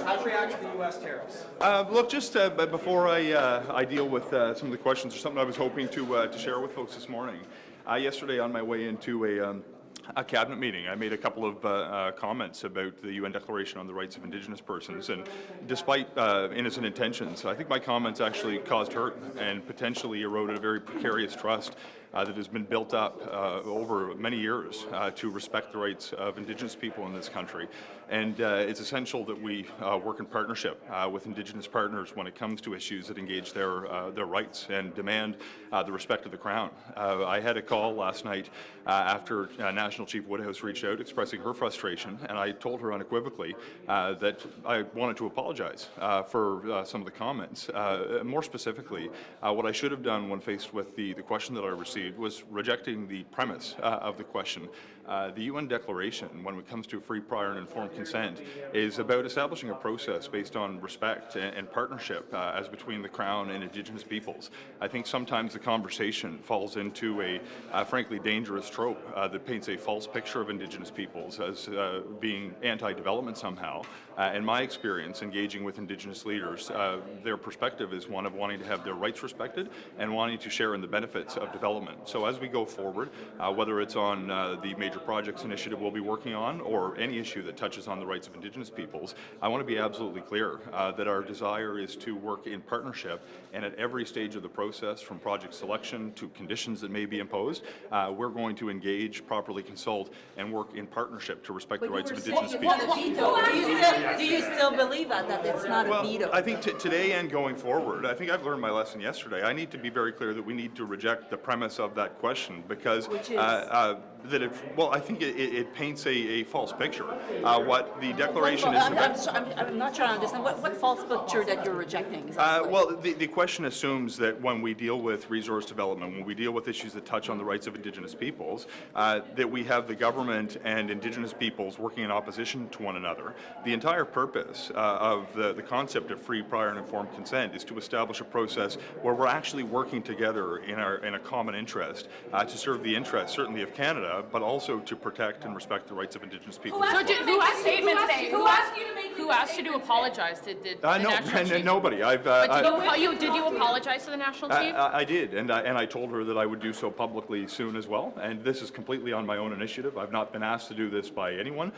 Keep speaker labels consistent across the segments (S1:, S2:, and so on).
S1: How do you react to the U.S. tariffs?
S2: Look, just before I deal with some of the questions, or something I was hoping to share with folks this morning. Yesterday, on my way into a cabinet meeting, I made a couple of comments about the UN Declaration on the Rights of Indigenous Persons, and despite innocent intentions, I think my comments actually caused hurt and potentially eroded a very precarious trust that has been built up over many years to respect the rights of Indigenous people in this country. And it's essential that we work in partnership with Indigenous partners when it comes to issues that engage their rights and demand the respect of the Crown. I had a call last night after National Chief Woodhouse reached out expressing her frustration, and I told her unequivocally that I wanted to apologize for some of the comments. More specifically, what I should have done when faced with the question that I received was rejecting the premise of the question. The UN Declaration, when it comes to free, prior and informed consent, is about establishing a process based on respect and partnership as between the Crown and Indigenous peoples. I think sometimes the conversation falls into a frankly dangerous trope that paints a false picture of Indigenous peoples as being anti-development somehow. In my experience, engaging with Indigenous leaders, their perspective is one of wanting to have their rights respected and wanting to share in the benefits of development. So as we go forward, whether it's on the major projects initiative we'll be working on or any issue that touches on the rights of Indigenous peoples, I want to be absolutely clear that our desire is to work in partnership, and at every stage of the process, from project selection to conditions that may be imposed, we're going to engage, properly consult, and work in partnership to respect the rights of Indigenous people.
S3: Do you still believe that it's not a veto?
S2: I think today and going forward, I think I've learned my lesson yesterday. I need to be very clear that we need to reject the premise of that question, because I think it paints a false picture. What the declaration is about.
S3: I'm not trying to understand what false picture that you're rejecting. Exactly.
S2: Well, the question assumes that when we deal with resource development, when we deal with issues that touch on the rights of Indigenous peoples, that we have the government and Indigenous peoples working in opposition to one another. The entire purpose of the concept of free, prior, and informed consent is to establish a process where we're actually working together in a common interest to serve the interests, certainly of Canada, but also to protect and respect the rights of Indigenous people.
S4: Who asked you to apologize? Did the National Chief?
S2: Nobody.
S4: Did you apologize to the National Chief?
S2: I did, and I told her that I would do so publicly soon as well. And this is completely on my own initiative. I've not been asked to do this by anyone.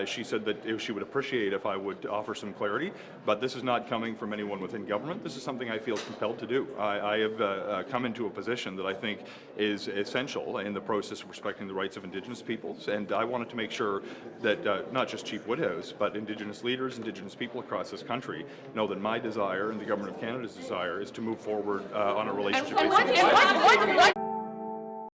S2: She said that she would appreciate if I would offer some clarity, but this is not coming from anyone within government. This is something I feel compelled to do. I have come into a position that I think is essential in the process of respecting the rights of Indigenous peoples, and I wanted to make sure that not just Chief Woodhouse, but Indigenous leaders, Indigenous people across this country know that my desire and the Government of Canada's desire is to move forward on a relationship.